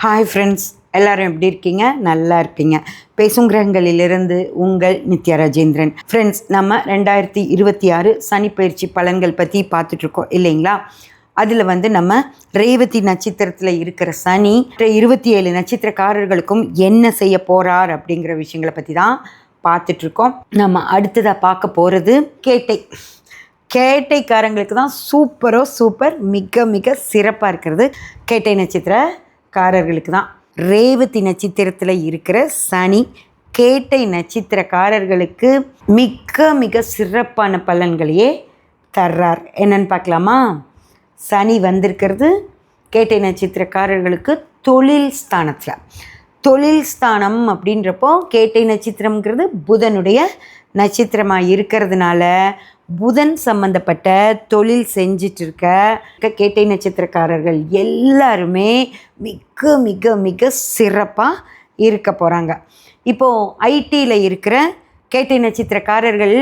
Hi friends, எல்லோரும் எப்படி இருக்கீங்க? நல்லா இருக்கீங்க. பேசும் கிரகங்களிலிருந்து உங்கள் நித்யா ராஜேந்திரன். ஃப்ரெண்ட்ஸ், நம்ம 2026 சனி பயிற்சி பலன்கள் பற்றி பார்த்துட்ருக்கோம் இல்லைங்களா? அதில் நம்ம ரேவதி நட்சத்திரத்தில் இருக்கிற சனி 27 நட்சத்திரக்காரர்களுக்கும் என்ன செய்ய போகிறார் அப்படிங்கிற விஷயங்களை பற்றி தான் பார்த்துட்ருக்கோம். நம்ம அடுத்ததாக பார்க்க போகிறது கேட்டைக்காரங்களுக்கு தான் சூப்பர் மிக மிக சிறப்பாக இருக்கிறது. கேட்டை நட்சத்திரக்காரர்களுக்கு தான். ரேவதி நட்சத்திரத்தில் இருக்கிற சனி கேட்டை நட்சத்திரக்காரர்களுக்கு மிக மிக சிறப்பான பலன்களையே தர்றார். என்னன்னு பார்க்கலாமா? சனி வந்திருக்கிறது கேட்டை நட்சத்திரக்காரர்களுக்கு தொழில் ஸ்தானத்தில். தொழில் ஸ்தானம் அப்படின்றப்போ கேட்டை நட்சத்திரம்ங்கிறது புதனுடைய நட்சத்திரமாக இருக்கிறதுனால புதன் சம்பந்தப்பட்ட தொழில் செஞ்சிட்டு இருக்க கேட்டை நட்சத்திரக்காரர்கள் எல்லாருமே மிக மிக மிக சிறப்பாக இருக்க போகிறாங்க. இப்போது ஐடியில் இருக்கிற கேட்டை நட்சத்திரக்காரர்கள்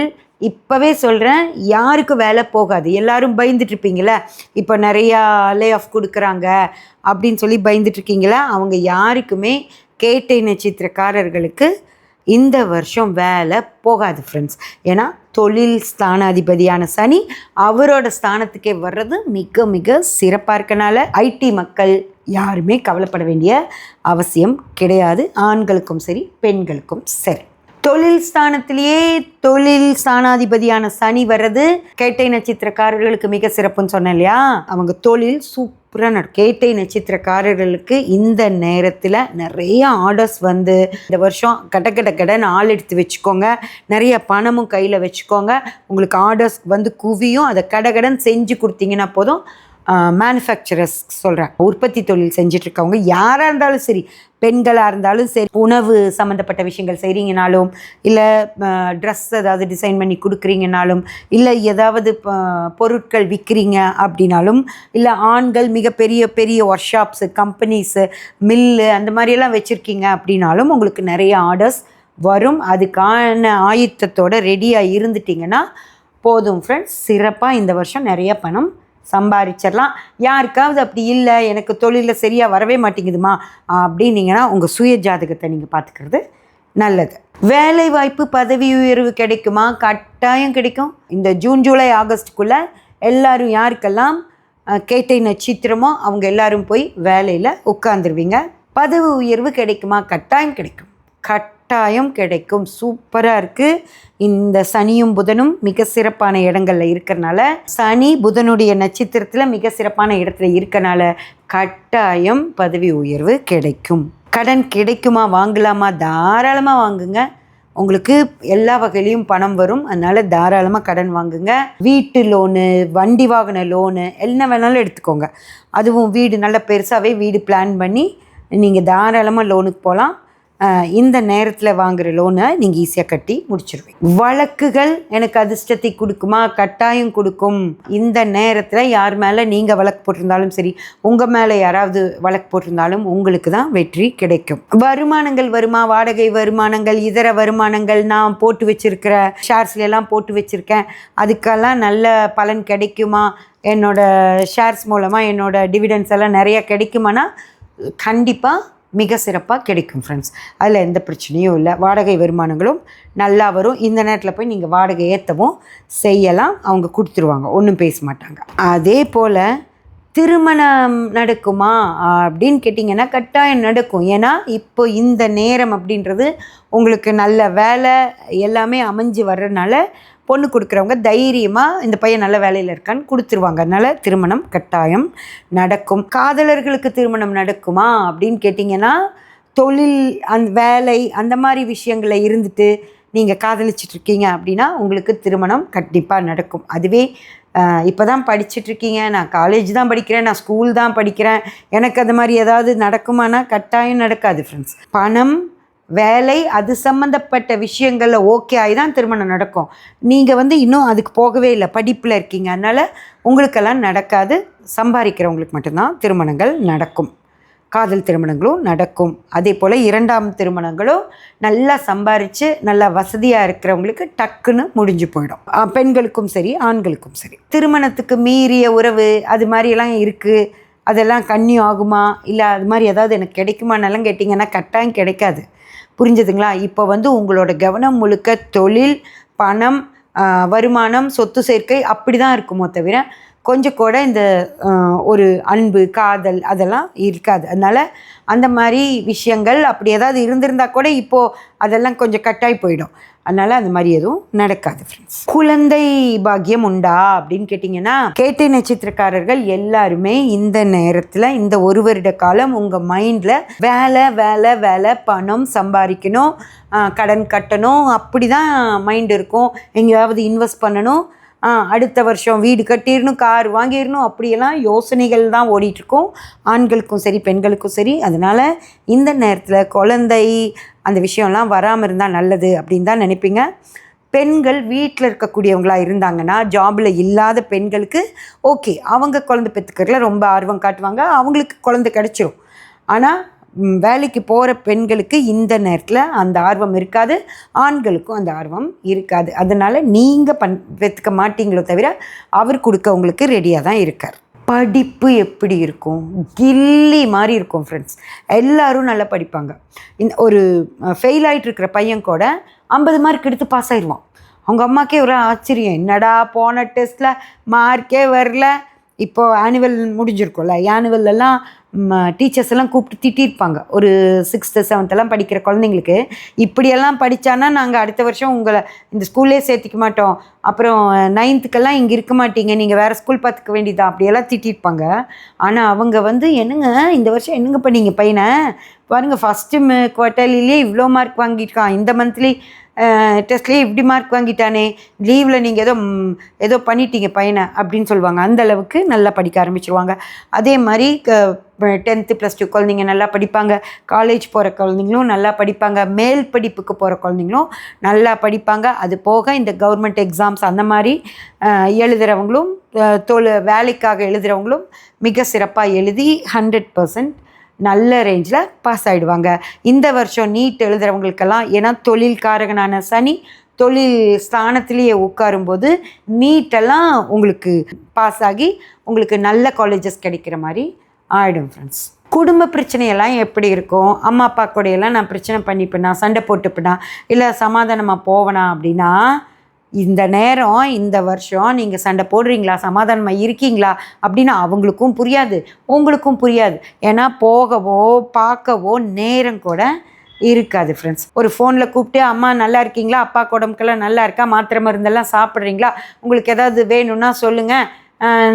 இப்போவே சொல்கிறேன், யாருக்கு வேலை போகாது. எல்லோரும் பயந்துட்டுருப்பீங்களே, இப்போ நிறையா லே ஆஃப் கொடுக்குறாங்க அப்படின்னு சொல்லி பயந்துட்டுருக்கீங்களா? அவங்க யாருக்குமே கேட்டை நட்சத்திரக்காரர்களுக்கு இந்த வருஷம் வேலை போகாது ஃப்ரெண்ட்ஸ். ஏன்னா தொழில் ஸ்தானாதிபதியான சனி அவரோட ஸ்தானத்துக்கே வர்றது மிக மிக சிறப்பாக இருக்கனால ஐடி மக்கள் யாருமே கவலைப்பட வேண்டிய அவசியம் கிடையாது. ஆண்களுக்கும் சரி, பெண்களுக்கும் சரி. தொழில் ஸ்தானத்திலேயே தொழில் ஸ்தானாதிபதியான சனி வர்றது கேட்டை நட்சத்திரக்காரர்களுக்கு மிக சிறப்புன்னு சொன்னேன் இல்லையா? அவங்க தொழில் சூப்பராக நடக்கும். கேட்டை நட்சத்திரக்காரர்களுக்கு இந்த நேரத்தில் நிறைய ஆர்டர்ஸ் வந்து இந்த வருஷம் கடன்னு ஆள் எடுத்து வச்சுக்கோங்க. நிறைய பணமும் கையில் வச்சுக்கோங்க. உங்களுக்கு ஆர்டர்ஸ் வந்து குவியும். அதை கடன்னு செஞ்சு கொடுத்தீங்கன்னா போதும். மேனுஃபேக்சரர்ஸ் சொல்கிறேன், உற்பத்தி தொழில் செஞ்சிட்ருக்கவங்க யாராக இருந்தாலும் சரி, பெண்களாக இருந்தாலும் சரி, உணவு சம்மந்தப்பட்ட விஷயங்கள் செய்கிறீங்கனாலும், இல்லை ட்ரெஸ் ஏதாவது டிசைன் பண்ணி கொடுக்குறீங்கனாலும், இல்லை ஏதாவது பொருட்கள் விற்கிறீங்க அப்படின்னாலும், இல்லை ஆண்கள் மிகப்பெரிய பெரிய ஒர்க் ஷாப்ஸு, கம்பெனிஸு, மில்லு அந்த மாதிரியெல்லாம் வச்சுருக்கீங்க அப்படின்னாலும் உங்களுக்கு நிறைய ஆர்டர்ஸ் வரும். அதுக்கான ஆயத்தத்தோடு ரெடியாக இருந்துட்டிங்கன்னா போதும் ஃப்ரெண்ட்ஸ். சிறப்பாக இந்த வருஷம் நிறைய பணம் சம்பாதிச்சிடலாம். யாருக்காவது அப்படி இல்லை, எனக்கு தொழிலில் சரியாக வரவே மாட்டேங்குதுமா அப்படின்னீங்கன்னா உங்கள் சுய ஜாதகத்தை நீங்கள் பார்த்துக்கிறது நல்லது. வேலை வாய்ப்பு, பதவி உயர்வு கிடைக்குமா? கட்டாயம் கிடைக்கும். இந்த ஜூன் ஜூலை ஆகஸ்ட்டுக்குள்ளே எல்லாரும் யாருக்கெல்லாம் கேட்டை நட்சத்திரமோ அவங்க எல்லாரும் போய் வேலையில் உட்காந்துருவீங்க. பதவி உயர்வு கிடைக்குமா? கட்டாயம் கிடைக்கும். கட்டாயம் கிடைக்கும். சூப்பராக இருக்குது. இந்த சனியும் புதனும் மிக சிறப்பான இடங்களில் இருக்கிறனால, சனி புதனுடைய நட்சத்திரத்தில் மிக சிறப்பான இடத்துல இருக்கனால கட்டாயம் பதவி உயர்வு கிடைக்கும். கடன் கிடைக்குமா? வாங்கலாமா? தாராளமாக வாங்குங்க. உங்களுக்கு எல்லா வகையிலையும் பணம் வரும். அதனால் தாராளமாக கடன் வாங்குங்க. வீட்டு லோனு, வண்டி வாகன லோனு என்ன வேணாலும் எடுத்துக்கோங்க. அதுவும் வீடு நல்ல பெருசாகவே வீடு பிளான் பண்ணி நீங்கள் தாராளமாக லோனுக்கு போகலாம். இந்த நேரத்தில் வாங்குகிற லோனை நீங்கள் ஈஸியாக கட்டி முடிச்சிடுவீங்க. வழக்குகள் எனக்கு அதிர்ஷ்டத்தை கொடுக்குமா? கட்டாயம் கொடுக்கும். இந்த நேரத்தில் யார் மேலே நீங்கள் வழக்கு போட்டிருந்தாலும் சரி, உங்கள் மேலே யாராவது வழக்கு போட்டிருந்தாலும் உங்களுக்கு தான் வெற்றி கிடைக்கும். வருமானங்கள் வருமா? வாடகை வருமானங்கள், இதர வருமானங்கள், நான் போட்டு வச்சுருக்கிற ஷேர்ஸ்லாம் போட்டு வச்சுருக்கேன், அதுக்கெல்லாம் நல்ல பலன் கிடைக்குமா? என்னோடய ஷேர்ஸ் மூலமாக என்னோடய டிவிடெண்ட்ஸ் எல்லாம் நிறையா கிடைக்குமானா கண்டிப்பாக மிக சிறப்பாக கிடைக்கும் ஃப்ரெண்ட்ஸ். அதில் எந்த பிரச்சனையும் இல்லை. வாடகை வருமானங்களும் நல்லா வரும். இந்த நேரத்தில் போய் நீங்கள் வாடகை ஏற்றவும் செய்யலாம். அவங்க கொடுத்துருவாங்க, ஒன்றும் பேச மாட்டாங்க. அதே போல் திருமணம் நடக்குமா அப்படின்னு கேட்டிங்கன்னா கட்டாயம் நடக்கும். ஏன்னா இப்போ இந்த நேரம் அப்படின்றது உங்களுக்கு நல்ல வேலை எல்லாமே அமைஞ்சு வர்றதுனால பொண்ணு கொடுக்குறவங்க தைரியமாக இந்த பையன் நல்ல வேலையில் இருக்கான்னு கொடுத்துருவாங்க. அதனால் திருமணம் கட்டாயம் நடக்கும். காதலர்களுக்கு திருமணம் நடக்குமா அப்படின்னு கேட்டிங்கன்னா, தொழில் வேலை அந்த மாதிரி விஷயங்களில் இருந்துட்டு நீங்கள் காதலிச்சிட்ருக்கீங்க அப்படின்னா உங்களுக்கு திருமணம் கண்டிப்பாக நடக்கும். அதுவே இப்போ தான் படிச்சுட்ருக்கீங்க, நான் காலேஜ் தான் படிக்கிறேன், நான் ஸ்கூல் தான் படிக்கிறேன், எனக்கு அது மாதிரி ஏதாவது நடக்குமானா கட்டாயம் நடக்காது ஃப்ரெண்ட்ஸ். பணம், வேலை, அது சம்மந்தப்பட்ட விஷயங்களில் ஓகே ஆகி தான் திருமணம் நடக்கும். நீங்கள் இன்னும் அதுக்கு போகவே இல்லை, படிப்பில் இருக்கீங்க, அதனால் உங்களுக்கெல்லாம் நடக்காது. சம்பாதிக்கிறவங்களுக்கு மட்டும்தான் திருமணங்கள் நடக்கும். காதல் திருமணங்களும் நடக்கும். அதே போல் இரண்டாம் திருமணங்களும் நல்லா சம்பாரித்து நல்லா வசதியாக இருக்கிறவங்களுக்கு டக்குன்னு முடிஞ்சு போயிடும். பெண்களுக்கும் சரி, ஆண்களுக்கும் சரி. திருமணத்துக்கு மீறிய உறவு அது மாதிரியெல்லாம் இருக்குது அதெல்லாம் கன்னியூ ஆகுமா இல்லை அது மாதிரி ஏதாவது எனக்கு கிடைக்குமானெல்லாம் கேட்டிங்கன்னா கட்டாயம் கிடைக்காது. புரிஞ்சதுங்களா? இப்போ வந்து உங்களோட கவனம் முழுக்க தொழில், பணம், வருமானம், சொத்து சேர்க்கை அப்படி தான் இருக்குமோ தவிர கொஞ்சம் கூட இந்த ஒரு அன்பு, காதல் அதெல்லாம் இருக்காது. அதனால் அந்த மாதிரி விஷயங்கள் அப்படி ஏதாவது இருந்திருந்தால் கூட இப்போது அதெல்லாம் கொஞ்சம் கட்டாயி போயிடும். அதனால் அந்த மாதிரி எதுவும் நடக்காது ஃப்ரெண்ட்ஸ். குழந்தை பாக்கியம் உண்டா அப்படின்னு கேட்டிங்கன்னா, கேட்டை நட்சத்திரக்காரர்கள் எல்லாருமே இந்த நேரத்தில் இந்த ஒரு வருட காலம் உங்கள் மைண்டில் வேலை வேலை வேலை, பணம் சம்பாதிக்கணும், கடன் கட்டணும், அப்படி தான் மைண்ட் இருக்கும். எங்கேயாவது இன்வெஸ்ட் பண்ணணும், அடுத்த வருஷம் வீடு கட்டிடணும், கார் வாங்கிடணும், அப்படியெல்லாம் யோசனைகள் தான் ஓடிட்டுருக்கோம் ஆண்களுக்கும் சரி பெண்களுக்கும் சரி. அதனால் இந்த நேரத்தில் குழந்தை அந்த விஷயம்லாம் வராமல் இருந்தால் நல்லது அப்படின்னு தான் நினைப்பீங்க. பெண்கள் வீட்டில் இருக்கக்கூடியவங்களாக இருந்தாங்கன்னா, ஜாபில் இல்லாத பெண்களுக்கு ஓகே, அவங்க குழந்தை பெற்றுக்கிறதுல ரொம்ப ஆர்வம் காட்டுவாங்க, அவங்களுக்கு குழந்தை கிடச்சிரும். ஆனால் வேலைக்கு போகிற பெண்களுக்கு இந்த நேரத்தில் அந்த ஆர்வம் இருக்காது, ஆண்களுக்கும் அந்த ஆர்வம் இருக்காது. அதனால் நீங்கள் பெற்றுக்க மாட்டீங்களோ தவிர அவர் கொடுக்க உங்களுக்கு ரெடியாக தான் இருக்கார். படிப்பு எப்படி இருக்கும்? கில்லி மாதிரி இருக்கும் ஃப்ரெண்ட்ஸ். எல்லோரும் நல்லா படிப்பாங்க. ஒரு ஃபெயில் ஆகிட்டு இருக்கிற பையன் கூட 50 மார்க் எடுத்து பாஸ் ஆயிடுவான். அவங்க அம்மாக்கே ஒரு ஆச்சரியம், என்னடா போன டெஸ்ட்டில் மார்க்கே வரல. இப்போது ஆனுவல் முடிஞ்சிருக்கும்ல, ஆனுவல்லாம் டீச்சர்ஸ் எல்லாம் கூப்பிட்டு திட்டிருப்பாங்க. ஒரு 6th 7th படிக்கிற குழந்தைங்களுக்கு, இப்படியெல்லாம் படித்தானா நாங்கள் அடுத்த வருஷம் உங்களை இந்த ஸ்கூல்லே சேர்த்திக்க மாட்டோம், அப்புறம் 9th இங்கே இருக்க மாட்டீங்க, நீங்கள் வேறு ஸ்கூல் பார்த்துக்க வேண்டியதான், அப்படியெல்லாம் திட்டிருப்பாங்க. ஆனால் அவங்க வந்து என்னங்க இந்த வருஷம் என்னங்க பண்ணீங்க பையனை பாருங்கள், ஃபஸ்ட்டு குவார்ட்டர்லிலே இவ்வளோ மார்க் வாங்கியிருக்கான், இந்த மந்த்லி டெஸ்ட்லேயே இப்படி மார்க் வாங்கிட்டானே, லீவில் நீங்கள் ஏதோ பண்ணிட்டீங்க பையனை அப்படின்னு சொல்லுவாங்க. அந்தளவுக்கு நல்லா படிக்க ஆரம்பிச்சிருவாங்க. அதே மாதிரி 10th +2 குழந்தைங்க நல்லா படிப்பாங்க, காலேஜ் போகிற குழந்தைங்களும் நல்லா படிப்பாங்க, மேல் படிப்புக்கு போகிற குழந்தைங்களும் நல்லா படிப்பாங்க. அது போக இந்த கவர்மெண்ட் எக்ஸாம்ஸ் அந்த மாதிரி எழுதுகிறவங்களும் வேலைக்காக எழுதுகிறவங்களும் மிக சிறப்பாக எழுதி 100% நல்ல ரேஞ்சில் பாஸ் ஆகிடுவாங்க. இந்த வருஷம் நீட் எழுதுகிறவங்களுக்கெல்லாம், ஏன்னா தொழில்காரகனான சனி தொழில் ஸ்தானத்திலேயே உட்காரும்போது நீட்டெல்லாம் உங்களுக்கு பாஸ் ஆகி உங்களுக்கு நல்ல காலேஜஸ் கிடைக்கிற மாதிரி ஆகிடும் ஃப்ரெண்ட்ஸ். குடும்ப பிரச்சனையெல்லாம் எப்படி இருக்கும்? அம்மா அப்பா கூடையெல்லாம் நான் பிரச்சனை பண்ணிப்பேனா, சண்டை போட்டுப்பேனா, இல்லை சமாதானமாக போவேனா அப்படின்னா, இந்த நேரம் இந்த வருஷம் நீங்கள் சண்டை போடுறீங்களா, சமாதானமாக இருக்கீங்களா அப்படின்னு அவங்களுக்கும் புரியாது, உங்களுக்கும் புரியாது. ஏன்னா போகவோ பார்க்கவோ நேரம் கூட இருக்காது ஃப்ரெண்ட்ஸ். ஒரு ஃபோனில் கூப்பிட்டு அம்மா நல்லா இருக்கீங்களா, அப்பா உடம்புக்கெல்லாம் நல்லா இருக்கா, மாத்திரை மருந்தெல்லாம் சாப்பிட்றீங்களா, உங்களுக்கு ஏதாவது வேணும்னா சொல்லுங்கள்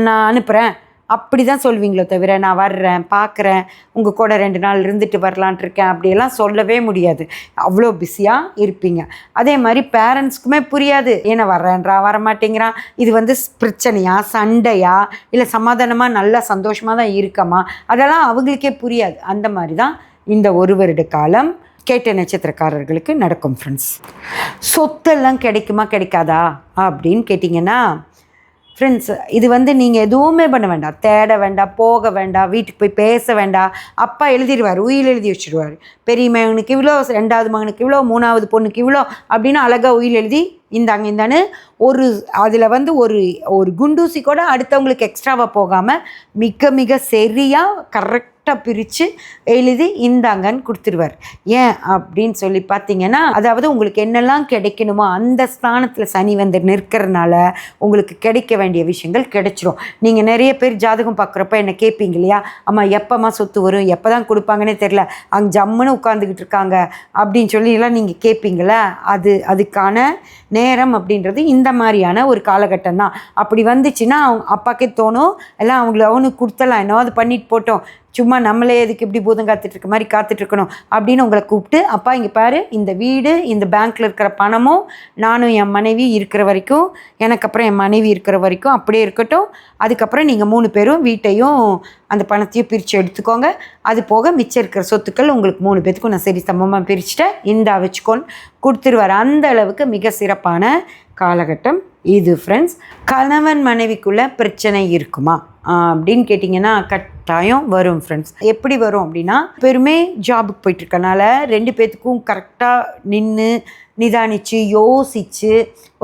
நான் அனுப்புகிறேன், அப்படி தான் சொல்வீங்களோ தவிர நான் வர்றேன் பார்க்குறேன் உங்கள் கூட 2 நாள் இருந்துட்டு வரலான்ட்டு இருக்கேன் அப்படியெல்லாம் சொல்லவே முடியாது. அவ்வளோ பிஸியாக இருப்பீங்க. அதே மாதிரி பேரண்ட்ஸ்க்குமே புரியாது, ஏன்னா வர்றேன்றா வரமாட்டேங்கிறான், இது வந்து பிரச்சனையா சண்டையா இல்லை சமாதானமாக நல்லா சந்தோஷமாக தான் இருக்கமா, அதெல்லாம் அவங்களுக்கே புரியாது. அந்த மாதிரி தான் இந்த ஒரு வருட காலம் கேட்ட நட்சத்திரக்காரர்களுக்கு நடக்கும் ஃப்ரெண்ட்ஸ். சொத்தெல்லாம் கிடைக்குமா கிடைக்காதா அப்படின்னு கேட்டிங்கன்னா ஃப்ரெண்ட்ஸ், இது வந்து நீங்கள் எதுவுமே பண்ண வேண்டாம், தேட வேண்டாம், போக வேண்டாம், வீட்டுக்கு போய் பேச வேண்டாம். அப்பா எழுதிடுவார், உயில் எழுதி வச்சுடுவார். பெரிய மகனுக்கு இவ்வளோ, 2வது மகனுக்கு இவ்வளோ, 3வது பொண்ணுக்கு இவ்வளோ அப்படின்னு அழகாக உயில் எழுதி இந்தான்னு அதில் வந்து ஒரு குண்டூசி கூட அடுத்தவங்களுக்கு எக்ஸ்ட்ராவாக போகாமல் மிக மிக சரியாக கரெக்டாக பிரித்து எழுதி இந்தாங்கன்னு கொடுத்துருவார். ஏன் அப்படின்னு சொல்லி பார்த்தீங்கன்னா, அதாவது உங்களுக்கு என்னெல்லாம் கிடைக்கணுமோ அந்த ஸ்தானத்தில் சனி வந்து நிற்கிறதுனால உங்களுக்கு கிடைக்க வேண்டிய விஷயங்கள் கிடைச்சிரும். நீங்கள் நிறைய பேர் ஜாதகம் பார்க்குறப்ப என்ன கேட்பீங்க இல்லையா, அம்மா எப்போம்மா சொத்து வரும், எப்போ தான் கொடுப்பாங்கன்னே தெரில, அங்கே ஜம்முன்னு உட்காந்துக்கிட்டு இருக்காங்க அப்படின்னு சொல்லிலாம் நீங்கள் கேட்பீங்களா. அதுக்கான நேரம் அப்படின்றது இந்த மாதிரியான ஒரு காலகட்டம் தான். அப்படி வந்துச்சுன்னா அப்பாக்கே தோணும், எல்லாம் அவனுக்கு கொடுத்தலாம், என்னோ அது பண்ணிட்டு போட்டோம், சும்மா நம்மளே எதுக்கு இப்படி பூதம் காத்துட்ருக்க மாதிரி காத்துட்ருக்கணும் அப்படின்னு உங்களை கூப்பிட்டு, அப்பா இங்கே பாரு, இந்த வீடு இந்த பேங்க்கில் இருக்கிற பணமும் நானும் என் மனைவி இருக்கிற வரைக்கும், எனக்கு அப்புறம் என் மனைவி இருக்கிற வரைக்கும் அப்படியே இருக்கட்டும், அதுக்கப்புறம் நீங்கள் 3 பேரும் வீட்டையும் அந்த பணத்தையும் பிரித்து எடுத்துக்கோங்க, அது போக மிச்சம் இருக்கிற சொத்துக்கள் உங்களுக்கு 3 பேத்துக்கும் நான் சரி சமமாக பிரிச்சுட்டேன், இந்தா வச்சுக்கோன்னு கொடுத்துருவார். அந்த அளவுக்கு மிக சிறப்பான காலகட்டம் இது ஃப்ரெண்ட்ஸ். கணவன் மனைவிக்குள்ளே பிரச்சனை இருக்குமா அப்படின்னு கேட்டிங்கன்னா கட்டாயம் வரும் ஃப்ரெண்ட்ஸ். எப்படி வரும் அப்படின்னா, பெருமே ஜாபுக்கு போயிட்டுருக்கனால 2 பேத்துக்கும் கரெக்டாக நின்று நிதானித்து யோசித்து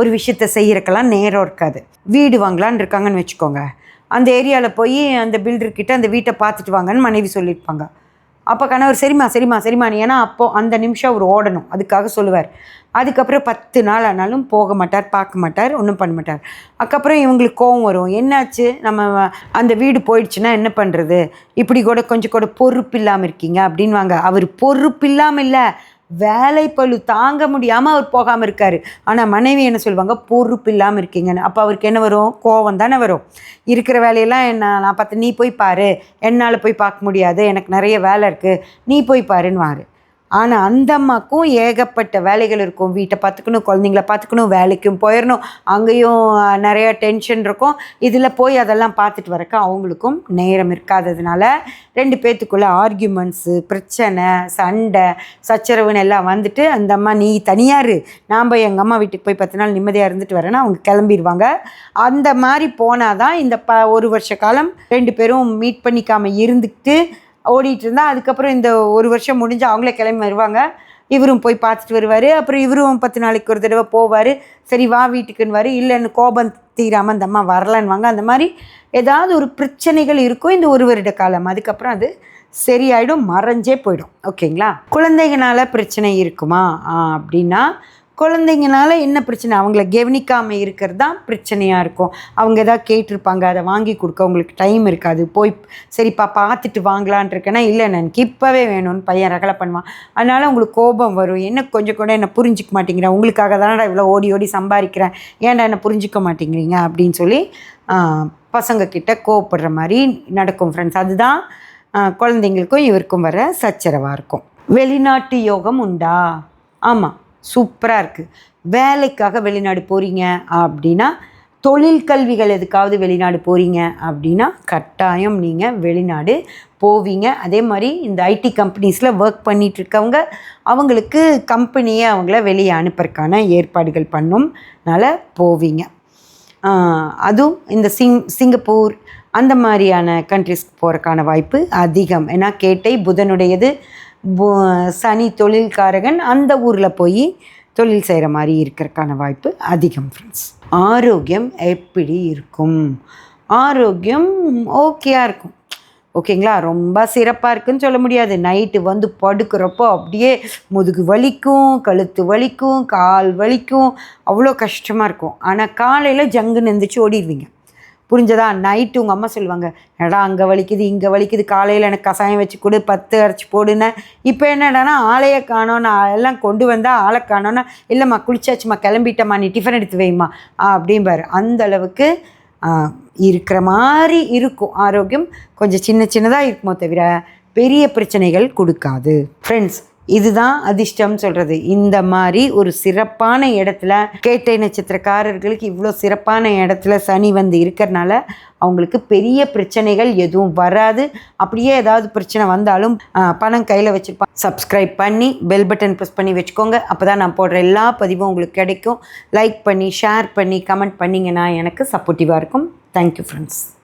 ஒரு விஷயத்தை செய்கிறக்கெல்லாம் நேரம் இருக்காது. வீடு வாங்கலான்னு இருக்காங்கன்னு வச்சுக்கோங்க, அந்த ஏரியாவில் போய் அந்த பில்டர்கிட்ட அந்த வீட்டை பார்த்துட்டு வாங்கன்னு மனைவி சொல்லியிருப்பாங்க. அப்போ கணவர் சரிம்மா சரிம்மா சரிம்மா, ஏன்னா அப்போது அந்த நிமிஷம் அவர் ஓடணும், அதுக்காக சொல்லுவார். அதுக்கப்புறம் 10 நாள் ஆனாலும் போக மாட்டார், பார்க்க மாட்டார், ஒன்றும் பண்ண மாட்டார். அதுக்கப்புறம் இவங்களுக்கு கோவம் வரும். என்னாச்சு, நம்ம அந்த வீடு போயிடுச்சுன்னா என்ன பண்ணுறது, இப்படி கூட கொஞ்சம் கூட பொறுப்பு இல்லாமல் இருக்கீங்க அப்படின்வாங்க. அவர் பொறுப்பு இல்லாமல் இல்லை, வேலை பளு தாங்க முடியாமல் அவர் போகாமல் இருக்கார். ஆனால் மனைவி என்ன சொல்லுவாங்க, பொறுப்பு இல்லாமல் இருக்கீங்கன்னு. அப்போ அவருக்கு என்ன வரும், கோவம் தானே வரும். இருக்கிற வேலையெல்லாம் நான் பார்த்து, நீ போய் பாரு, என்னால் போய் பார்க்க முடியாது, எனக்கு நிறைய வேலை இருக்குது, நீ போய் பாருன்னுவார். ஆனால் அந்த அம்மாக்கும் ஏகப்பட்ட வேலைகள் இருக்கும். வீட்டை பார்த்துக்கணும், குழந்தைங்கள பார்த்துக்கணும், வேலைக்கும் போயிடணும், அங்கேயும் நிறையா டென்ஷன் இருக்கும். இதில் போய் அதெல்லாம் பார்த்துட்டு வரக்க அவங்களுக்கும் நேரம் இருக்காததுனால 2 பேர்த்துக்குள்ளே ஆர்கியூமெண்ட்ஸு, பிரச்சனை, சண்டை, சச்சரவுன்னு எல்லாம் வந்துட்டு, அந்த அம்மா நீ தனியாரு, நான் போய் எங்கள் அம்மா வீட்டுக்கு போய் 10 நாள் நிம்மதியாக இருந்துட்டு வரேன்னா அவங்க கிளம்பிடுவாங்க. அந்த மாதிரி போனால் தான் இந்த 1 வருஷ காலம் 2 பேரும் மீட் பண்ணிக்காமல் இருந்துக்கிட்டு ஓடிட்டு இருந்தால், அதுக்கப்புறம் இந்த 1 வருஷம் முடிஞ்சு அவங்களே கிளம்பி வருவாங்க. இவரும் போய் பார்த்துட்டு வருவார். அப்புறம் இவரும் 10 நாளைக்கு ஒரு தடவை போவார். சரி வா வீட்டுக்குன்னுவார். இல்லைன்னு கோபம் தீராமல் அந்த அம்மா வரலன்னுவாங்க. அந்த மாதிரி ஏதாவது ஒரு பிரச்சனைகள் இருக்கும் இந்த 1 வருட காலம். அதுக்கப்புறம் அது சரியாயிடும், மறைஞ்சே போயிடும். ஓகேங்களா? குழந்தைங்களால பிரச்சனை இருக்குமா அப்படின்னா, குழந்தைங்கனால என்ன பிரச்சனை, அவங்கள கவனிக்காமல் இருக்கிறது தான் பிரச்சனையாக இருக்கும். அவங்க எதாவது கேட்டிருப்பாங்க, அதை வாங்கி கொடுக்க உங்களுக்கு டைம் இருக்காது. போய் சரிப்பா பார்த்துட்டு வாங்கலான் இருக்கேன்னா, இல்லை எனக்கு இப்போவே வேணும்னு பையன் ரகலை பண்ணுவான். அதனால் உங்களுக்கு கோபம் வரும். என்ன கொஞ்சம் கூட என்னை புரிஞ்சிக்க மாட்டேங்கிறேன், உங்களுக்காக தானடா இவ்வளோ ஓடி ஓடி சம்பாதிக்கிறேன், ஏன்டா என்னை புரிஞ்சிக்க மாட்டேங்கிறீங்க அப்படின்னு சொல்லி பசங்கக்கிட்ட கோவப்படுற மாதிரி நடக்கும் ஃப்ரெண்ட்ஸ். அதுதான் குழந்தைங்களுக்கும் இவருக்கும் வர சச்சரவாக இருக்கும். வெளிநாட்டு யோகம் உண்டா? ஆமாம், சூப்பராக இருக்குது. வேலைக்காக வெளிநாடு போகிறீங்க அப்படின்னா, தொழில் கல்விகள் எதுக்காவது வெளிநாடு போகிறீங்க அப்படின்னா கட்டாயம் நீங்கள் வெளிநாடு போவீங்க. அதே மாதிரி இந்த ஐடி கம்பெனிஸில் ஒர்க் பண்ணிகிட்ருக்கவங்க, அவங்களுக்கு கம்பெனியை அவங்கள வெளியே அனுப்புறதுக்கான ஏற்பாடுகள் பண்ணும்னால போவீங்க. அதுவும் இந்த சிங்கப்பூர் அந்த மாதிரியான கண்ட்ரிஸ்க்கு போகிறக்கான வாய்ப்பு அதிகம். ஏன்னா கேட்டை புதனுடையது, சனி தொழில்காரகன், அந்த ஊரில் போய் தொழில் செய்கிற மாதிரி இருக்கிறதுக்கான வாய்ப்பு அதிகம் ஃப்ரெண்ட்ஸ். ஆரோக்கியம் எப்படி இருக்கும்? ஆரோக்கியம் ஓகேயாக இருக்கும். ஓகேங்களா? ரொம்ப சிறப்பாக இருக்குதுன்னு சொல்ல முடியாது. நைட்டு வந்து படுக்கிறப்போ அப்படியே முதுகு வலிக்கும், கழுத்து வலிக்கும், கால் வலிக்கும், அவ்வளோ கஷ்டமாக இருக்கும். ஆனால் காலையில் ஜங்குன்னு எழுந்திரிச்சு ஓடிடுவீங்க. புரிஞ்சதா? நைட்டு உங்கள் அம்மா சொல்லுவாங்க, என்னடா அங்கே வலிக்குது இங்கே வலிக்குது, காலையில் எனக்கு கசாயம் வச்சு கொடு, 10 அரைச்சி போடுனேன். இப்போ என்னடானா ஆளையை காணோன்னு, எல்லாம் கொண்டு வந்தால் ஆளை காணோன்னா, இல்லைம்மா குளிச்சாச்சும்மா கிளம்பிட்டம்மா, நீ டிஃபன் எடுத்து வைம்மா அப்படிம்பாரு. அந்த அளவுக்கு இருக்கிற மாதிரி இருக்கும். ஆரோக்கியம் கொஞ்சம் சின்னதாக இருக்குமோ தவிர பெரிய பிரச்சனைகள் கொடுக்காது ஃப்ரெண்ட்ஸ். இதுதான் அதிர்ஷ்டம் சொல்கிறது. இந்த மாதிரி ஒரு சிறப்பான இடத்துல, கேட்டை நட்சத்திரக்காரர்களுக்கு இவ்வளோ சிறப்பான இடத்துல சனி வந்து இருக்கிறனால அவங்களுக்கு பெரிய பிரச்சனைகள் எதுவும் வராது. அப்படியே ஏதாவது பிரச்சனை வந்தாலும் பணம் கையில் வச்சுருப்பாங்க. சப்ஸ்கிரைப் பண்ணி பெல் பட்டன் ப்ரெஸ் பண்ணி வச்சுக்கோங்க. அப்போ தான் நான் போடுற எல்லா பதிவும் உங்களுக்கு கிடைக்கும். லைக் பண்ணி ஷேர் பண்ணி கமெண்ட் பண்ணிங்கன்னா எனக்கு சப்போர்ட்டிவாக இருக்கும். Thank you friends.